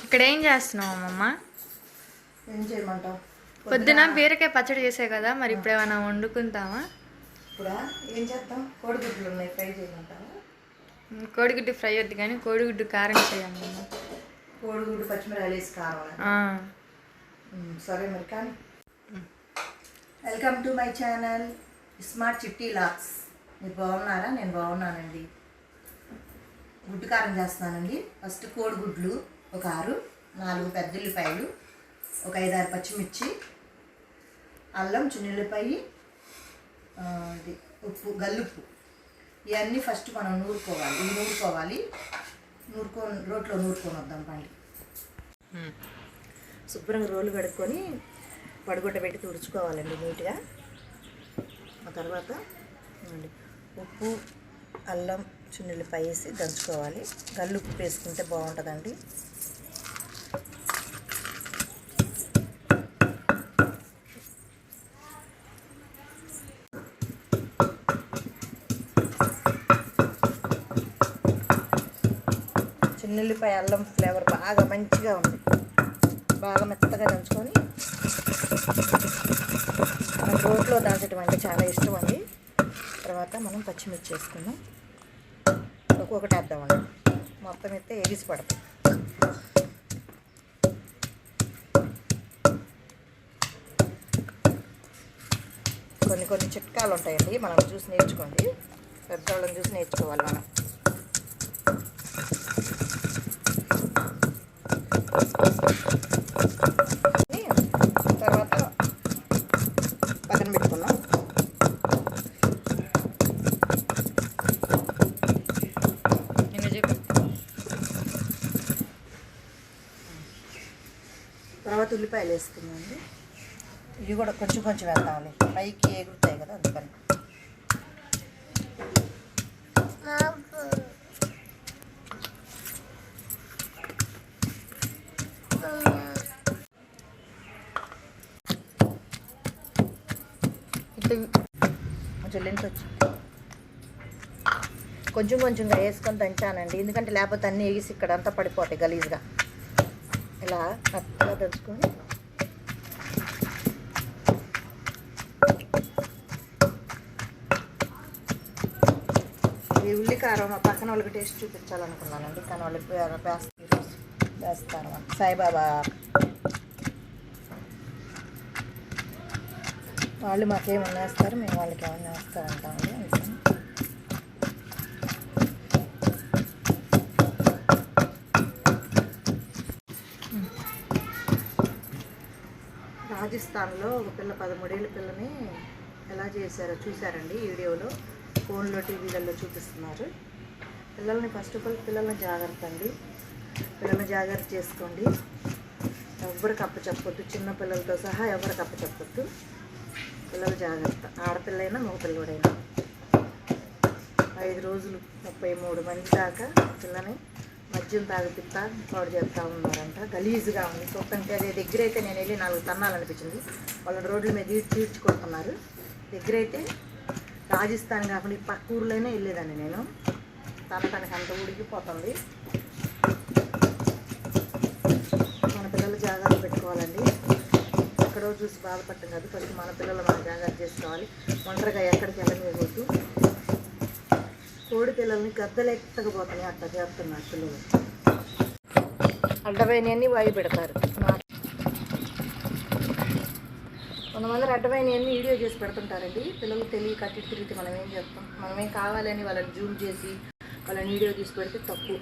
ఇక్కడ ఏం చేస్తున్నావు అమ్మమ్మ? ఏం చేయమంటావు? పొద్దున బీరకాయ పచ్చడి చేసే కదా, మరి ఇప్పుడు ఏమైనా వండుకుంటావా? ఇప్పుడా ఏం చేద్దాం? కోడిగుడ్లు ఉన్నాయి, ఫ్రై చేయమంటావా? కోడిగుడ్డు ఫ్రై వద్దు కానీ కోడిగుడ్డు కారం చేయండి. కోడిగుడ్డు పచ్చిమిరకాయలు వేసి కారం. సరే మరి కానీ. Welcome to my channel smart చిట్టి లాక్స్. మీరు బాగున్నారా? నేను బాగున్నానండి. గుడ్డు కారం చేస్తున్నానండి. ఫస్ట్ కోడిగుడ్లు ఒక 6, 4 పెద్ద ఉల్లిపాయలు, ఒక 5-6 పచ్చిమిర్చి, అల్లం, చున్నుల్లిపాయి, ఉప్పు, గల్లుప్పు, ఇవన్నీ ఫస్ట్ మనం నూరుకోవాలి. రోట్లో నూరుకొని వద్దాం పండి. శుభ్రంగా రోలు కడుక్కొని పడిగుడ్డ పెట్టి తుడుచుకోవాలండి నీట్గా. ఆ తర్వాత ఉప్పు, అల్లం, చున్నుల్లిపాయ వేసి దంచుకోవాలి. గల్లుప్పు వేసుకుంటే బాగుంటుందండి. చున్నుల్లిపాయ అల్లం ఫ్లేవర్ బాగా మంచిగా ఉంది. బాగా మెత్తగా దంచుకొని మనం రోట్లో దంచడం అంటే చాలా ఇష్టం అండి. తర్వాత మనం పచ్చిమిర్చి వేసుకుందాం. ఒక్కొక్కటి వేద్దామండి, మొత్తం అయితే ఎగిసి పడతాం. కొన్ని చిట్కాలు ఉంటాయండి, మనం చూసి నేర్చుకోండి. పెద్దవాళ్ళని చూసి నేర్చుకోవాలి మనం. తర్వాత పక్కన పెట్టుకున్నాం. తర్వాత ఉల్లిపాయలు వేసుకున్నామండి. ఇవి కూడా కొంచెం వేద్దామండి, పైకి ఎగురుతాయి కదా, అందుకని. కొంచెంగా వేసుకొని దంచానండి, ఎందుకంటే లేకపోతే అన్నీ వేసి ఇక్కడ అంతా పడిపోతాయి గలీజ్గా. ఇలా కరెక్ట్గా దంచుకొని ఈ ఉల్లికారం మా పక్కన వాళ్ళకి టేస్ట్ చూపించాలనుకున్నానండి, కానీ వాళ్ళకి వేస్తాను. సాయిబాబా వాళ్ళు మాకేమన్నా వేస్తారు, మేము వాళ్ళకి ఏమన్నా వేస్తారంటామండి. అందుకని రాజస్థాన్లో ఒక పిల్ల 13 ఏళ్ళ పిల్లని ఎలా చేశారో చూశారండి వీడియోలో, ఫోన్లో, టీవీలలో చూపిస్తున్నారు. పిల్లల్ని ఫస్ట్ ఆఫ్ ఆల్ పిల్లల్ని జాగ్రత్త చేసుకోండి. ఎవరికి అప్పచెప్పొద్దు, చిన్న పిల్లలతో సహా ఎవరికి అప్పచెప్పొద్దు. పిల్లలు జాగ్రత్త, ఆడపిల్లైనా మగపిల్లడైనా. 5 రోజులు 33 మంది దాకా పిల్లని మద్యం తాగిపిస్తా పాడు చేస్తూ ఉన్నారంట. గలీజ్గా ఉంది చూడటానికి. అదే దగ్గర అయితే నేను వెళ్ళి 4 తన్నాలనిపించింది. వాళ్ళ రోడ్ల మీద తీర్చుకుంటున్నారు. దగ్గరైతే రాజస్థాన్ కాకుండా ఈ పక్క ఊర్లోనే వెళ్ళేదాన్ని నేను. తనటానికి అంత ఉడికిపోతుంది. మన పిల్లలు జాగ్రత్త పెట్టుకోవాలండి. ఎక్కడో చూసి బాధపడటం కాదు, ఫస్ట్ మన పిల్లలు మనం జాగ్రత్త చేసుకోవాలి. ఒంటరిగా ఎక్కడికి వెళ్ళనివ్వద్దు. కోడి పిల్లల్ని గద్దలు ఎత్తకపోతాయి, అట్లా చేస్తున్నారు పిల్లలు. అడ్డమైనవన్నీ వాయి పెడతారు. కొంతమంది అడ్డమైనవన్నీ వీడియో చేసి పెడుతుంటారండి. పిల్లలు తెలియక అట్టి తిరిగితే మనం ఏం చేస్తాం? మనమేం కావాలని వాళ్ళని జూమ్ చేసి వాళ్ళని వీడియో తీసి పెడితే తప్పు.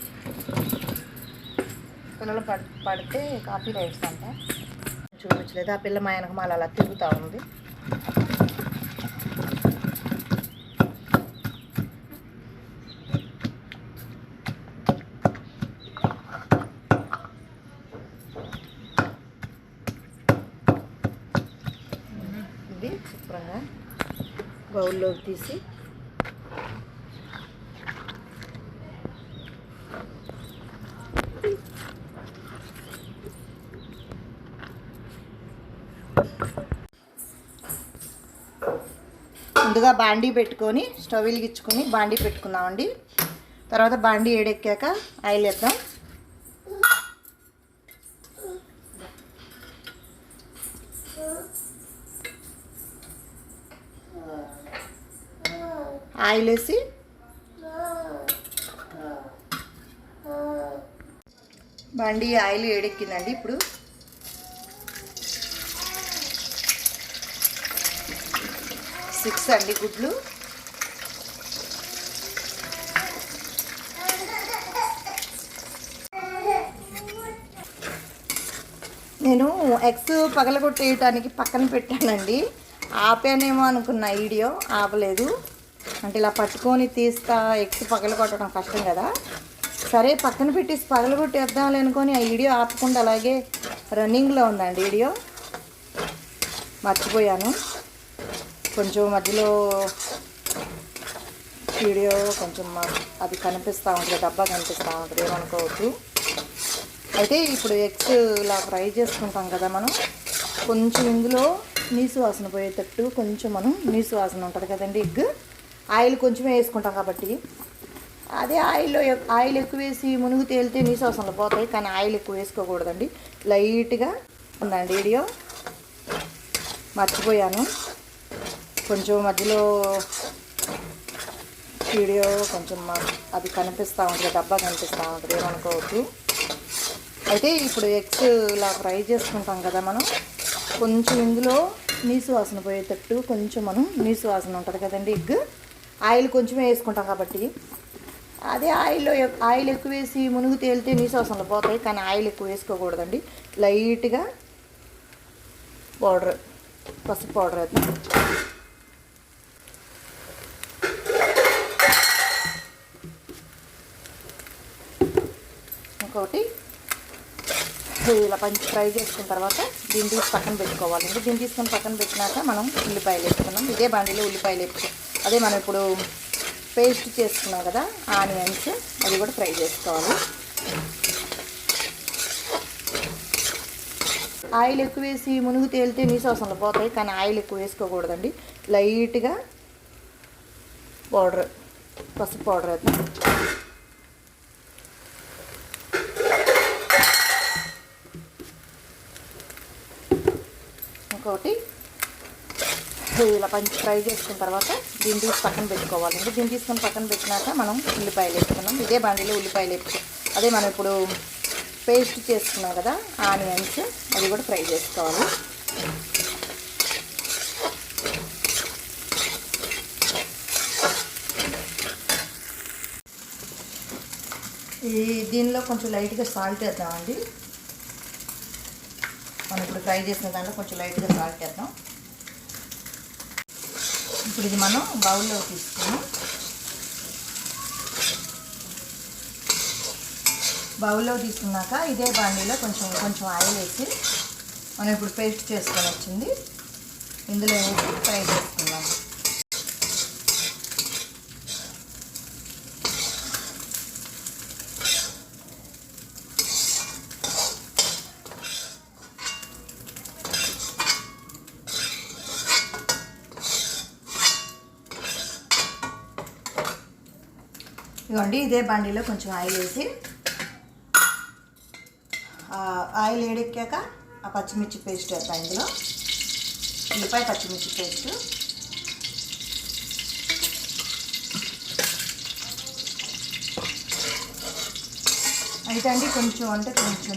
పిల్లలు పడితే కాపీ రైట్స్ అంట. చూపించలేదు. ఆ పిల్ల మా వెనకమాల అలా తిరుగుతూ ఉంది. ఇది శుభ్రంగా బౌల్లోకి తీసి ముందుగా బాండీ పెట్టుకొని స్టవ్ వెలిగించుకొని బాండీ పెట్టుకుందామండి. తర్వాత బాండీ వేడెక్కాక ఆయిల్ వేద్దాం. ఆయిల్ వేసి బండి ఆయిల్ వేడెక్కిందండి. ఇప్పుడు 6 అండి గుడ్లు. నేను ఎగ్స్ పగలగొట్టేయటానికి పక్కన పెట్టానండి. ఆపానేమో అనుకున్న, వీడియో ఆపలేదు. అంటే ఇలా పట్టుకొని తీస్తా ఎగ్స్ పగలగొట్టడం కష్టం కదా, సరే పక్కన పెట్టేసి పగలగొట్టేద్దామని అనుకొని ఆ వీడియో ఆపకుండా అలాగే రన్నింగ్లో ఉందండి వీడియో. మర్చిపోయాను. కొంచెం మధ్యలో వీడియో కొంచెం అది కనిపిస్తూ ఉంటుంది, డబ్బా కనిపిస్తూ ఉంటుంది, ఏమనుకోవద్దు. అయితే ఇప్పుడు ఎగ్స్ ఇలా ఫ్రై చేసుకుంటాం కదా మనం, కొంచెం ఇందులో నీసు వాసన పోయేటట్టు కొంచెం మనం నీసు వాసన ఉంటుంది కదండి, ఎగ్ ఆయిల్ కొంచెమే వేసుకుంటాం కాబట్టి. అదే ఆయిల్ ఎక్కువ వేసి మునుగు తేలితే నీసు వాసనలు పోతాయి, కానీ ఆయిల్ ఎక్కువ వేసుకోకూడదండి. లైట్గా ఉందండి వీడియో, మర్చిపోయాను. కొంచెం మధ్యలో వీడియో కొంచెం అది కనిపిస్తూ ఉంటుంది, డబ్బా కనిపిస్తూ ఉంటుంది, ఏమనుకోవద్దు. అయితే ఇప్పుడు ఎగ్స్ ఇలా ఫ్రై చేసుకుంటాం కదా మనం, కొంచెం ఇందులో నీసు వాసన పోయేటట్టు కొంచెం మనం నీసు వాసన ఉంటుంది కదండి, ఎగ్ ఆయిల్ కొంచెమే వేసుకుంటాం కాబట్టి. అదే ఆయిల్ ఎక్కువ వేసి మునుగు తేలితే నీసు వాసనలు పోతాయి, కానీ ఆయిల్ ఎక్కువ వేసుకోకూడదండి. లైట్గా పౌడర్, పసుపు పౌడర్ వేద్దాం. ఇంకొకటి ఇలా ఫ్రై చేసుకున్న తర్వాత దీన్ని తీసి పక్కన పెట్టుకోవాలండి. దీన్ని తీసుకొని పక్కన పెట్టినాక మనం ఉల్లిపాయలు వేసుకున్నాం. ఇదే బండిలో ఉల్లిపాయలు వేసుకున్నాం. అదే మనం ఇప్పుడు పేస్ట్ చేసుకున్నాం కదా ఆనియన్స్, అది కూడా ఫ్రై చేసుకోవాలి. ఆయిల్ ఎక్కువ వేసి మునుగు తేలితే నీసు వాసనలు పోతాయి, కానీ ఆయిల్ ఎక్కువ వేసుకోకూడదండి. లైట్గా పౌడర్, పసుపు పౌడర్ వేద్దాం. ఇంకొకటి ఇలా ఫ్రై చేసుకున్న తర్వాత దీన్ని తీసి పక్కన పెట్టుకోవాలండి. దీన్ని తీసుకొని పక్కన పెట్టినాక మనం ఉల్లిపాయలు వేసుకున్నాం. ఇదే బండిలో ఉల్లిపాయలు వేసుకున్నాం. అదే మనం ఇప్పుడు పేస్ట్ చేసుకున్నాం కదా ఆనియన్స్, అది కూడా ఫ్రై చేసుకోవాలి. దీనిలో కొంచెం లైట్గా సాల్ట్ వేద్దామండి. మనం ఇప్పుడు ఫ్రై చేసిన దాంట్లో కొంచెం లైట్గా సాల్ట్ వేద్దాం. ఇప్పుడు ఇది మనం బౌల్లో తీసుకున్నాం. బౌల్లో తీసుకున్నాక ఇదే బాండీలో కొంచెం ఆయిల్ వేసి మనం ఇప్పుడు పేస్ట్ చేసుకొని వచ్చింది ఇందులో వేసి ఫ్రై చేసుకుందాం. ఇదిగోండి, ఇదే బండిలో కొంచెం ఆయిల్ వేసి ఆయిల్ వేడెక్కాక ఆ పచ్చిమిర్చి పేస్ట్ వేద్దాం. ఇందులో ఉల్లిపాయ పచ్చిమిర్చి పేస్ట్, అయితే అండి కొంచెం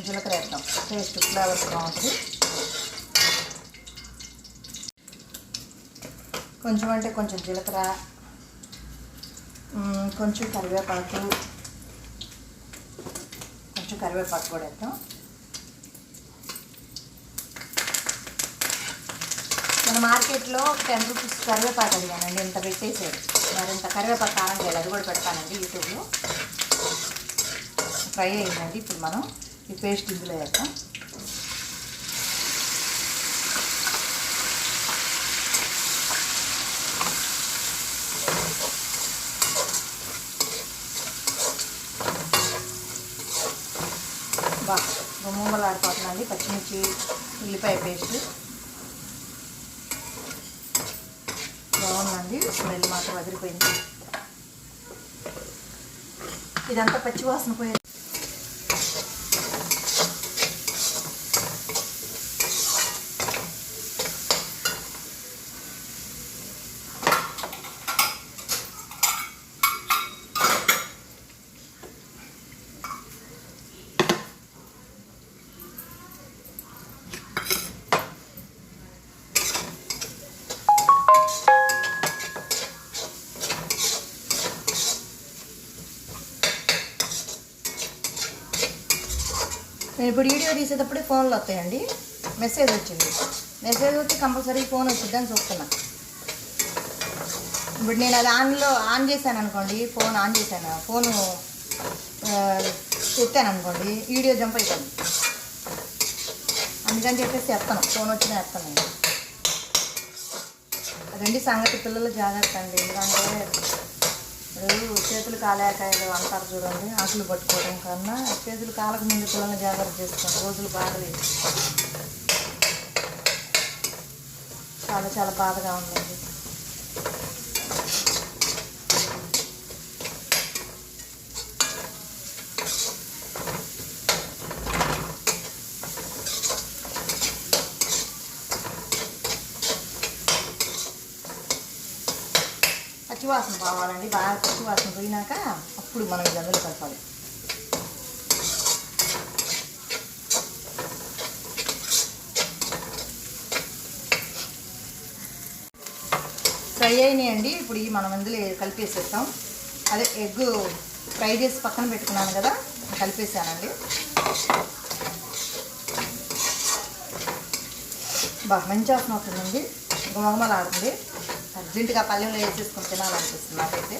జీలకర్ర వేద్దాం, టేస్ట్ ఫ్లేవర్స్ బాగుంటుంది. కొంచెం జీలకర్ర, కొంచెం కరివేపాకు కూడా వేద్దాం. మన మార్కెట్లో 10 రూపీస్ కరివేపాకు అడిగానండి, ఇంత పెట్టేసాడు. మరి ఇంత కరివేపాకు కారం లేదు, అది కూడా పెడతానండి యూట్యూబ్లో. ఫ్రై అయిందండి. ఇప్పుడు మనం ఈ పేస్ట్ ఇందులో వేద్దాం. గుమ్మలాడిపోతుందండి పచ్చిమిర్చి ఉల్లిపాయ పేస్ట్, బాగుందండి. స్మెల్ మాత్రం వదిలిపోయింది. ఇదంతా పచ్చివాసన పోయే నేను ఇప్పుడు వీడియో తీసేటప్పుడే ఫోన్లు వస్తాయండి. మెసేజ్ వచ్చింది, మెసేజ్ వచ్చి కంపల్సరీ ఫోన్ వచ్చిందని చూస్తున్నా. ఇప్పుడు నేను అది ఆన్ చేశాను అనుకోండి, ఫోన్ ఆన్ చేశాను, ఫోను ఎత్తాను అనుకోండి, వీడియో జంప్ అయిపోయింది. అందుకని చెప్పేసి ఎత్తాను, ఫోన్ వచ్చినా ఎత్తాను నేను. అదండి సంగతి. పిల్లలు జాగ్రత్త అండి. ఎందుకంటే ఇప్పుడు చేతులు కాలేకాయలు అంటారు చూడండి, ఆకులు పట్టుకోవడం కన్నా చేతులు కాలకు ముందు పిల్లల్ని జాగ్రత్త చేసుకోండి. రోజులు బాగలేదు, చాలా చాలా బాధగా ఉందండి. పచ్చివాసన పోవాలండి. బాగా పచ్చివాసన పోయినాక అప్పుడు మనం గందులు కలపాలి. ఫ్రై అయినాయండి. ఇప్పుడు మనం ఇందులో కలిపేసేస్తాం. అదే ఎగ్ ఫ్రై చేసి పక్కన పెట్టుకున్నాను కదా, కలిపేసానండి. బాగా మంచి వాసన అవుతుందండి, గుమగుమలాడుతుంది. అర్జెంటుగా పల్లెంలో వేసేసుకొని తినాలనిపిస్తుంది నాకైతే.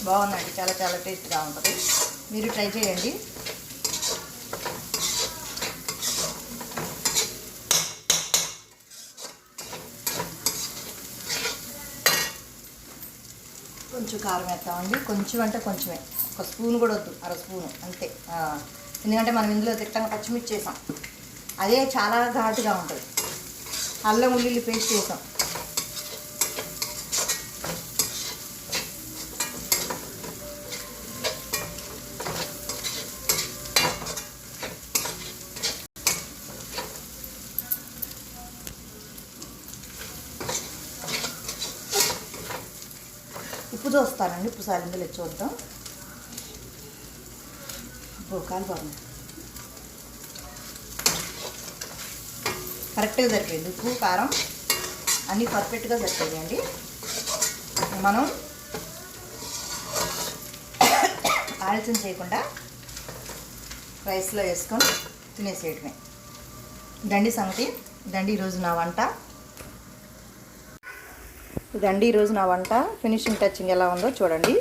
బాగుందండి, చాలా చాలా టేస్ట్గా ఉంటుంది. మీరు ట్రై చేయండి. కొంచెం కారం వేస్తామండి, కొంచెం అంటే కొంచెమే, ఒక స్పూన్ కూడా వద్దు, అర స్పూను అంతే. ఎందుకంటే మనం ఇందులో తిట్టంగా పచ్చిమిర్చి వేసాం, అదే చాలా ఘాటుగా ఉంటుంది. అల్లం ఉల్లిల్లి పేస్ట్ వేసాం. ఉప్పు చూస్తానండి, ఉప్పు సాలిందులో చూద్దాం. కాలిపోతుంది, కరెక్ట్గా సరిపోయింది. ఉప్పు కారం అన్నీ పర్ఫెక్ట్గా సరిపోయాయండి. మనం ఆలస్యం చేయకుండా రైస్లో వేసుకొని తినేసేయటమే. ఇదండి సంగతి. ఇదండి ఈరోజు నా వంట. ఇదండి ఈరోజు నా వంట. ఫినిషింగ్ టచింగ్ ఎలా ఉందో చూడండి.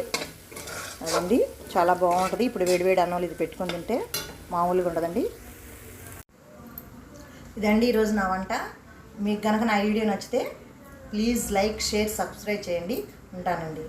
అదండి చాలా బాగుంటుంది. ఇప్పుడు వేడివేడి అన్నం ఇది పెట్టుకొని తింటే మామూలుగా ఉండదండి. ఇదండి ఈరోజు నా వంట. మీకు కనుక నా వీడియో నచ్చితే ప్లీజ్ లైక్, షేర్, సబ్స్క్రైబ్ చేయండి. ఉంటానండి.